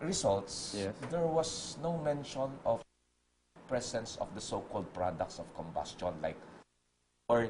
results, Yes. there was no mention of presence of the so-called products of combustion, like, or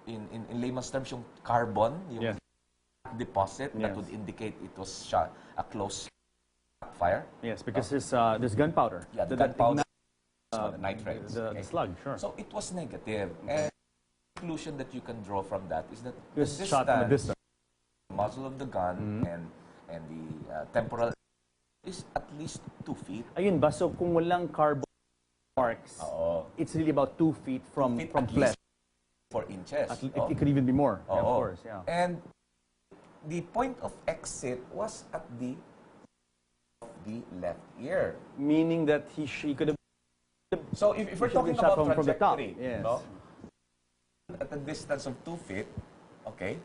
in layman's terms, yung carbon, yung Yes. deposit that Yes. would indicate it was a close fire. Yes, because there's gunpowder. Yeah, the that gunpowder, ignites, the nitrates. the slug, sure. So it was negative. And the conclusion that you can draw from that is that It was shot from a distance. the muzzle of the gun and the temporal is at least 2 feet. Ayun ba? So kung walang carbon marks, it's really about 2 feet from At flesh. least 4 inches. It could even be more. Yeah, of course, yeah. And the point of exit was at the left ear. Meaning that he could have. So if we're He should talking be shot about from the top. trajectory, Yes. no? At a distance of 2 feet, okay,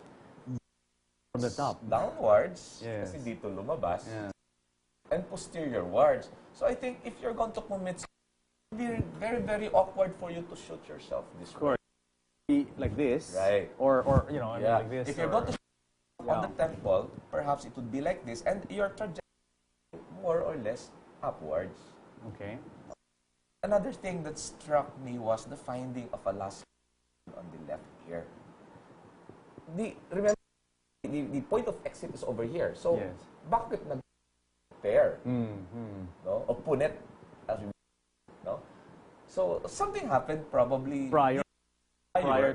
From the top. downwards, Yes. kasi dito lumabas, Yeah. and posteriorwards. So I think if you're going to commit, it would be very, very awkward for you to shoot yourself this Of way. course. Be like this. Right. Or you know, I mean, like this. If you're going to shoot on the temple, perhaps it would be like this, and your trajectory more or less upwards. Okay. Another thing that struck me was the finding of a last on the left ear. Remember, the point of exit is over here. So, Yes. bakit nag-pair? No? O punit, as we no? So, something happened probably Prior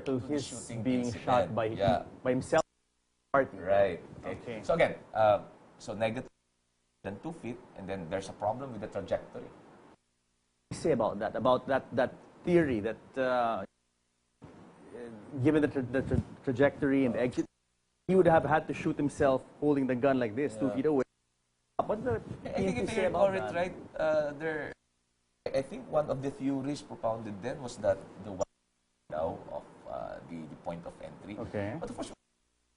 to the his shooting being incident. shot by himself. Right. Okay. So again, so negative than 2 feet, and then there's a problem with the trajectory. Say about that theory that given the trajectory and the exit, he would have had to shoot himself holding the gun like this, 2 feet away. What the I think if you recall it right, I think one of the theories propounded then was that the window of the point of entry. Okay. But of course,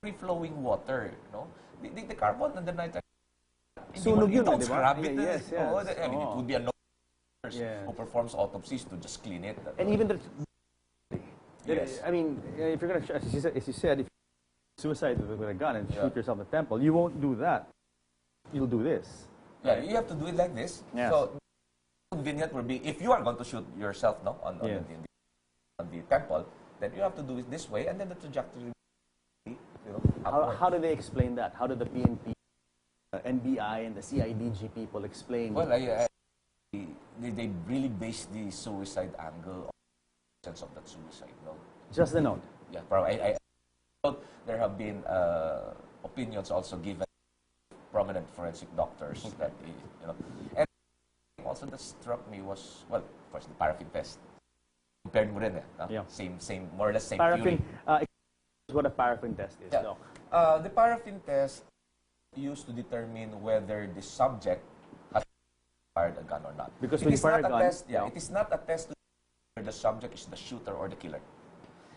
free-flowing water, you know, the carbon and the nitrogen. Sunog You yun, don't di ba? scrub it. Yes, yes. I mean, it would be a nurse Yes. who performs autopsies to just clean it. And even Yes. I mean, if you're gonna, as you said, if you suicide with a gun and shoot yourself in the temple, you won't do that. You'll do this. Yeah, you have to do it like this. Yes. So, convenient will be if you are going to shoot yourself, no, on the temple, then you have to do it this way, and then the trajectory. How do they explain that? How do the PNP, NBI, and the CIDG people explain? Well, they really base the suicide angle on the sense of that suicide note. Just the note. Yeah, probably. There have been opinions also given prominent forensic doctors that and also that struck me was, well, of course, the paraffin test. Compared mo rin, same, more or less same paraffin, theory. What a paraffin test is. Yeah. The paraffin test used to determine whether the subject has fired a gun or not. Because when you fire a gun, it is not a test to whether the subject is the shooter or the killer.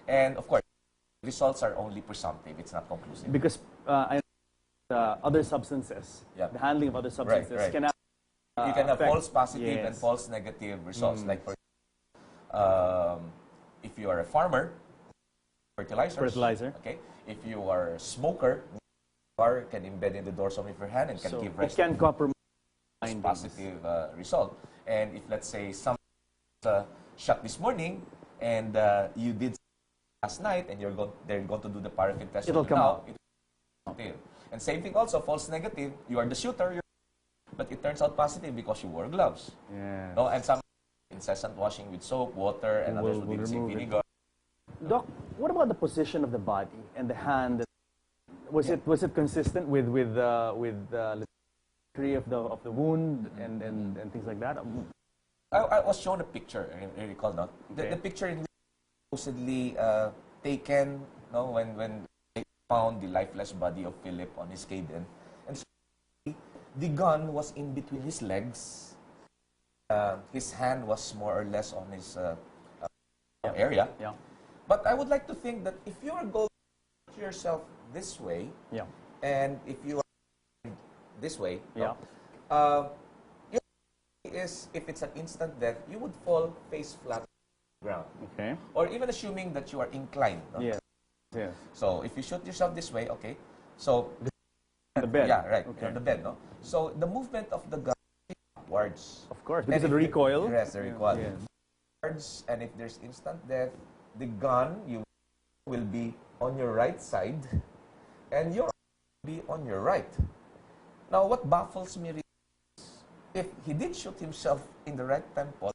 And of course, results are only presumptive. It's not conclusive. Because other substances, the handling of other substances can have you can have effect. false positive and false negative results. Like for if you are a farmer, fertilizer. Okay. If you are a smoker, can embed in the dorsum of your hand and can give rise it can compromise positive result. And if let's say someone shot this morning and you did last night and they're going to do the paraffin test, it'll come out. And same thing also, false negative. You are the shooter, but it turns out positive because you wore gloves. Yes. No, and some incessant washing with soap, water, and others would be vinegar. Doc, what about the position of the body and the hand? Was it consistent with the degree of the wound and things like that? I was shown a picture. I recall not the picture supposedly taken. No, when they found the lifeless body of Philip on his cabin, and so the gun was in between his legs. His hand was more or less on his area. Yeah. But I would like to think that if you are going to yourself this way, and if you are this way, if it's an instant death, you would fall face flat on the ground. Okay. Or even assuming that you are inclined. No? Yes. So if you shoot yourself this way, okay. So the bed. Yeah, right. Okay. On the bed, no. So the movement of the gun upwards. Of course, because of the recoil. Yes, the recoil. Yeah. Upwards, and if there's instant death, the gun will be on your right side, and your will be on your right. Now, what baffles me is, if he did shoot himself in the right temple,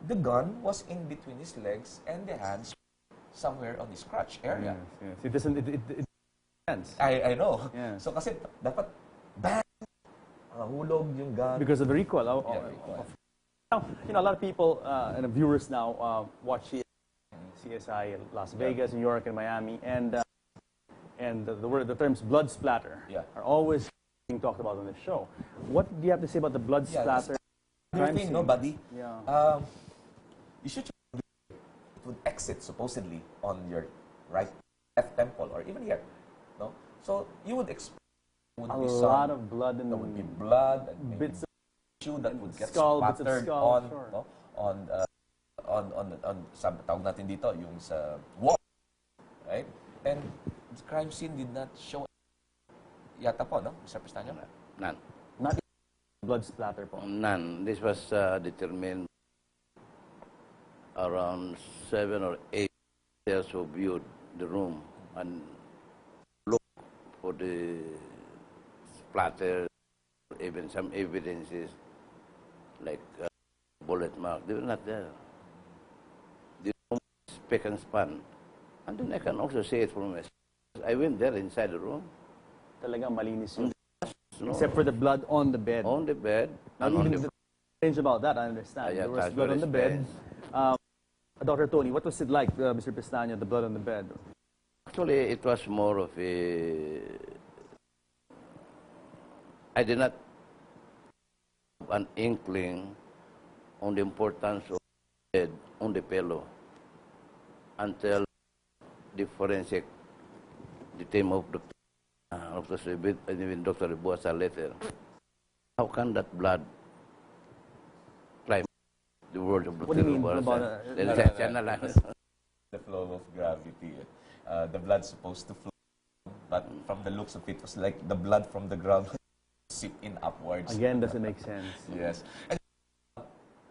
the gun was in between his legs and the hands somewhere on his crotch area. Yes, yes. It doesn't. It sense. I know. Yeah. So kasi dapat bang hulog yung gun. Because of the recoil. Yeah, recoil. Now, a lot of people and viewers now watch CSI in Las Vegas, New York, and Miami, and the terms blood splatter are always being talked about on the show. What do you have to say about the blood splatter? Thing, no, buddy. Yeah. You should it would exit supposedly on your left temple or even here, no. So you would expect would a be lot of blood and there would be blood and bits of tissue that would get skull, bits of splattered skull, on, sure. no, on tawag natin dito yung sa wall, right? And the crime scene did not show yata po, no, Mr. Pestano? None. Not blood splatter po. None. This was determined around 7 or 8 years who viewed the room and looked for the splatter, even some evidences like bullet mark. They were not there. The room was spick and span. And then I can also say it from myself. I went there inside the room. Talagang malinis yun. No. Except for the blood on the bed. On the bed. And And on even the strange about that, I understand. Yeah, there was that's blood on very the bed. strange. Dr. Tony, what was it like, Mr. Pestano, the blood on the bed? Actually, it was more of a... I did not have an inkling on the importance of the bed on the pillow until the forensic, the team of Dr. Sibit and even Dr. Buasa later. How can that blood climb the world of Dr. What do you mean about The flow of gravity. The blood's supposed to flow, but from the looks of it, was like the blood from the ground seep in upwards. Again, doesn't make sense. Yes. And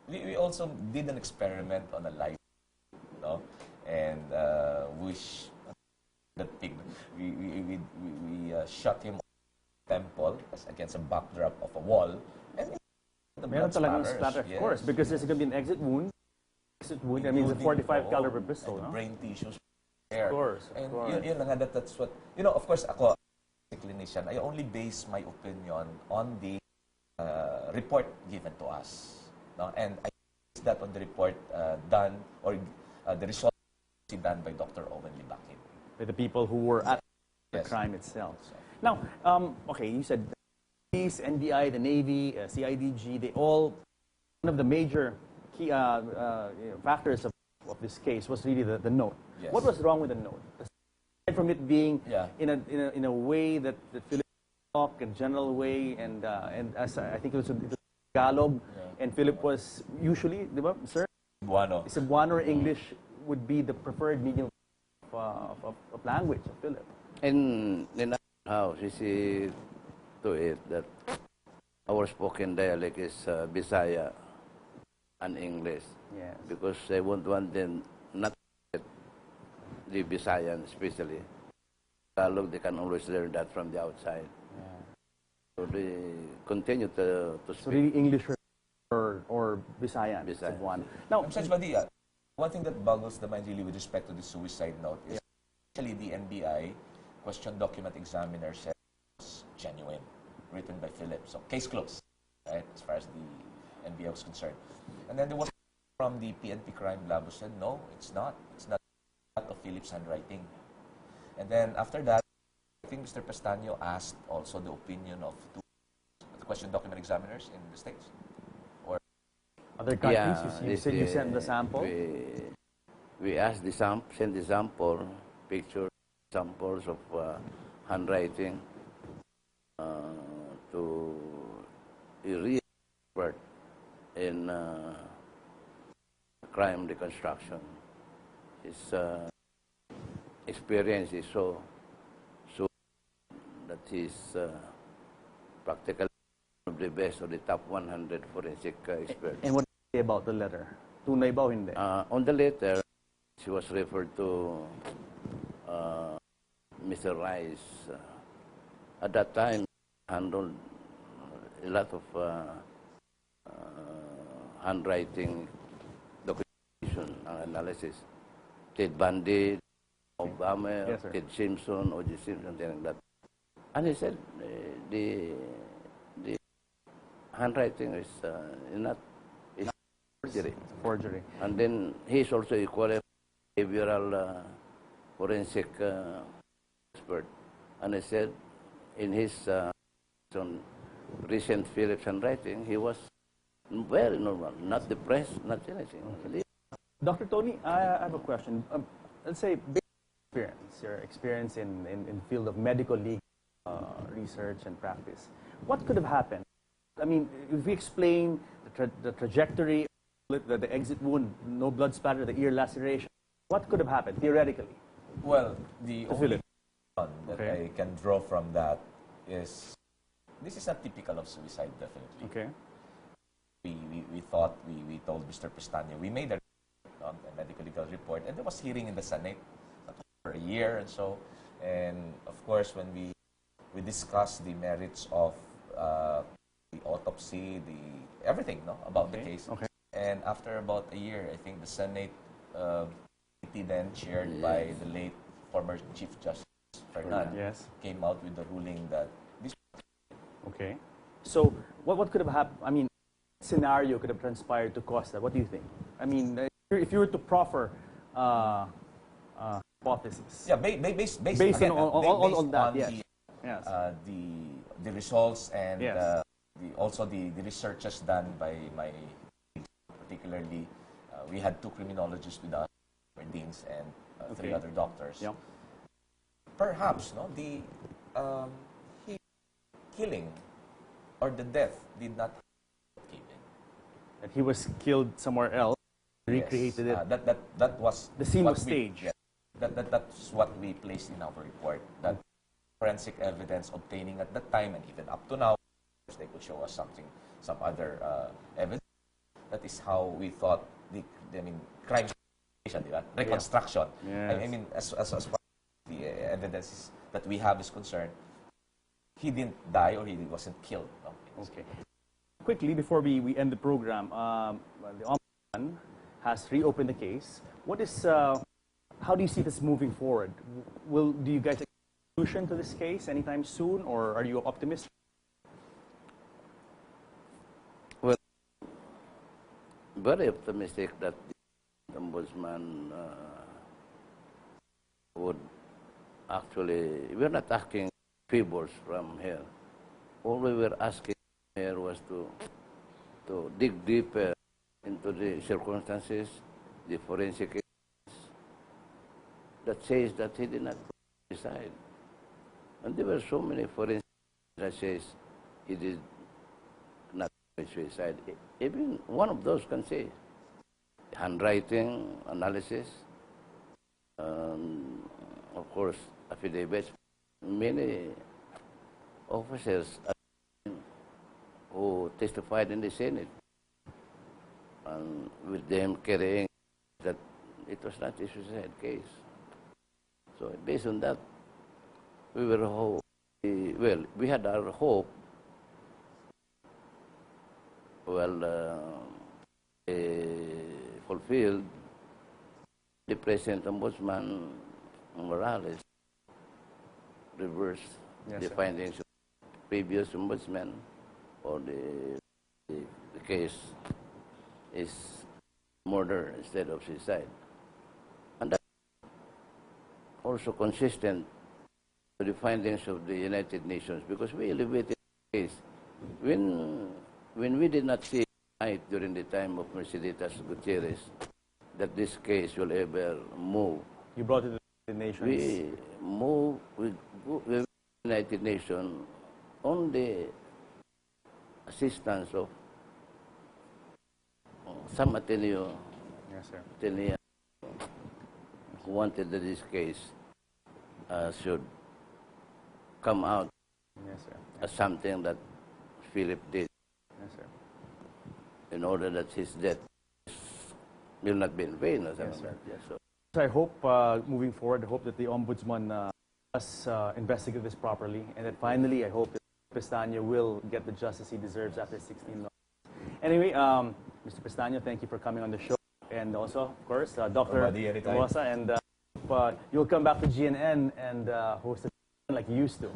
we also did an experiment on a live, no? And which the pig, we shot him on the temple against a backdrop of a wall, and the Meron blood talagang splatters. splatter, of Yes. course, because there's going to be an exit wound. Exit wound, I mean, it's a 45 caliber pistol, and no? the brain tissues there. Of course, of And course. yun lang, that's what, of course, ako, as a clinician, I only base my opinion on the report given to us. No? And I base that on the report done, or the result done by Dr. Owen Libakin. With the people who were at the Yes. crime itself. Now, okay, you said police, NBI, the Navy, CIDG, they all, one of the major key factors of this case was really the note. Yes. What was wrong with the note? Aside from it being Yeah. in a way that Philip talked, a general way, and as I think it was Tagalog, and Philip was usually, di ba, sir? Buano. Cebuano or English would be the preferred medium of language of Philip. In our house, you see to it that our spoken dialect is Bisaya and English. Yes. Because I won't want them not to get the Bisayan especially. Tagalog, they can always learn that from the outside. Yeah. So they continue to So speak. really English or Bisayan, Bisayan. Cebuano. Now, Judge Badia, one thing that boggles the mind really with respect to the suicide note is actually the NBI question document examiner said it was genuine, written by Philip. So case closed, right, as far as the NBI was concerned. And then there was from the PNP crime lab who said, no, it's not. It's not of Philip's handwriting. And then after that, I think Mr. Pestano asked also the opinion of two question document examiners in the States. Or other countries, you said you sent the sample? We asked send the sample, picture samples of handwriting to a real expert in crime reconstruction. His experience is so that he's practically of the best of the top 100 forensic experts. And what did you say about the letter? Tunay ba o hindi? On the letter, she was referred to Mr. Rice. At that time, handled a lot of handwriting documentation analysis. Ted Bundy, Obama, Yes, sir. Ted Simpson, O.J. Simpson, something like that. And he said the handwriting is not is forgery. Forgery. And then he is also a qualified behavioral forensic expert. And he said in his on recent Phillips handwriting, he was very normal, not depressed, not anything. Okay. Dr. Tony, I have a question. Let's say, based on your experience in the field of medical legal research and practice, what could have happened? I mean, if we explain the trajectory, the exit wound, no blood splatter, the ear laceration, what could have happened theoretically? Well, the only one that I can draw from that is this is not typical of suicide, definitely. Okay. We thought, we told Mr. Pestano, we made a medical legal report, and there was hearing in the Senate for a year and so. And of course, when we discussed the merits of the autopsy, everything about the case. Okay. And after about a year, I think the Senate committee then chaired by the late former Chief Justice Fernand came out with the ruling that this. Okay. So what could have happened? I mean, scenario could have transpired to cause that. What do you think? I mean, if you were to proffer hypothesis. Yeah, based again, on that. The results and also the researches done by my, particularly, we had 2 criminologists with us, deans and 3 other doctors. Yeah. Perhaps the killing or the death did not happen. That he was killed somewhere else, recreated it. That was the scene was staged. That's what we placed in our report. That forensic evidence obtaining at that time and even up to now, they could show us some other evidence. That is how we thought crime reconstruction. Yes. I mean, as far as the evidence that we have is concerned, he didn't die or he wasn't killed. Okay. Quickly, before we end the program, the Ombudsman has reopened the case. What is, how do you see this moving forward? Do you guys expect a solution to this case anytime soon, or are you optimistic? Well, very optimistic that the Ombudsman would actually, we're not asking favors from here. All we were asking here was to dig deeper into the circumstances, the forensic evidence that says that he did not suicide. And there were so many forensic that says he did not suicide. Even one of those can say handwriting analysis, of course, affidavits. Many officers who testified in the Senate, and with them carrying that it was not a suicide case. So based on that, we had our hope. Fulfilled. The present Ombudsman Morales reversed the findings of previous Ombudsman, or the case is murder instead of suicide. And that's also consistent with the findings of the United Nations, because we elevated the case. When we did not see light during the time of Mercedes Gutierrez that this case will ever move. You brought it to the Nations. We moved with the United Nations on the assistance of some Ateneo, who wanted that this case should come out as something that Philip did. Yes, sir. In order that his death will not be in vain or something like that. So I hope, moving forward, I hope that the Ombudsman does investigate this properly, and that finally, I hope that Pestano will get the justice he deserves after 16 months. Anyway, Mr. Pestano, thank you for coming on the show, and also, of course, Dr. Rosa, and you'll come back to GNN and host it like you used to.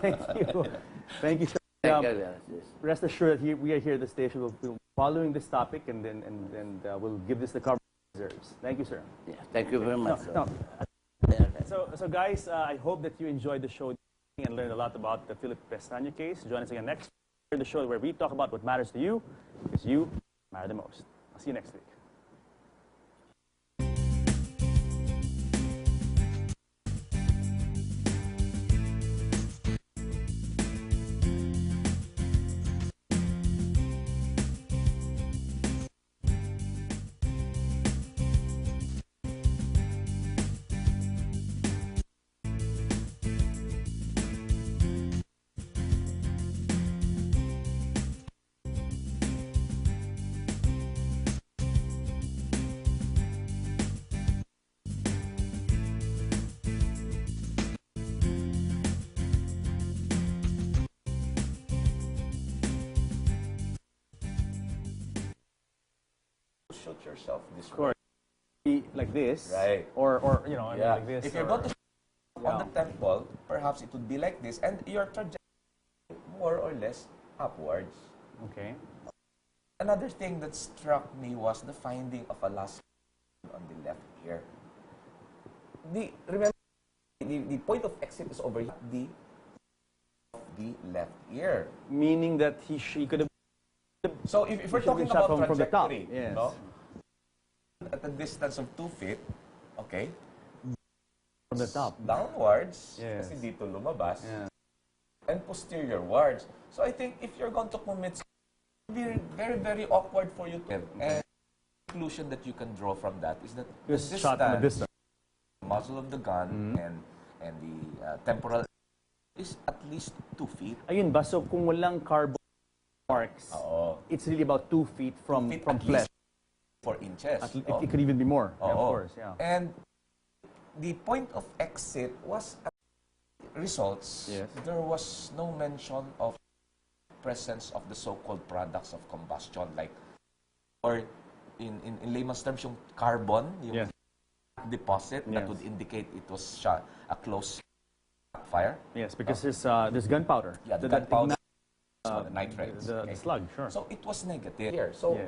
Thank you. Thank you, sir. Rest assured that we are here at the station. We'll be following this topic, and we'll give this the coverage it deserves. Thank you, sir. Yeah, thank you very much. So guys, I hope that you enjoyed the show and learned a lot about the Philip Pestano case. Join us again next week, the show where we talk about what matters to you, because you matter the most. I'll see you next week. Shoot yourself this way. Like this, right? Or you know, like this. If you're going to shoot on the temple, perhaps it would be like this, and your trajectory more or less upwards. Okay. Another thing that struck me was the finding of a last on the left ear. Remember, the point of exit is over the left ear. Meaning that she could have. So if we're talking about from the top, yes. No? At a distance of 2 feet, okay? From the top. Downwards, yes. Kasi dito lumabas, and posteriorwards. So I think if you're going to commit, it will be very, very awkward for you to. And the conclusion that you can draw from that is that the distance, muzzle of the gun and the temporal is at least 2 feet. Ayun ba? So kung walang carbon marks, it's really about 2 feet from flesh. 4 inches. It could even be more, of course. Yeah. And the point of exit was results. Yes. There was no mention of presence of the so-called products of combustion, like, or in layman's terms, yung carbon, yung deposit that would indicate it was a close fire. Yes, because there's gunpowder. Yeah, the gunpowder. The nitrates. The slug, sure. So it was negative here. So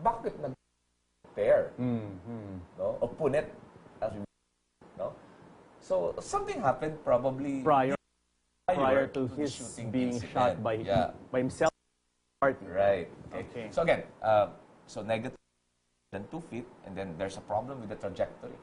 bakit nag-pair? No? O punit, as we no? So something happened probably prior to his being shot by himself. Right. Okay. So again, so negative than 2 feet, and then there's a problem with the trajectory.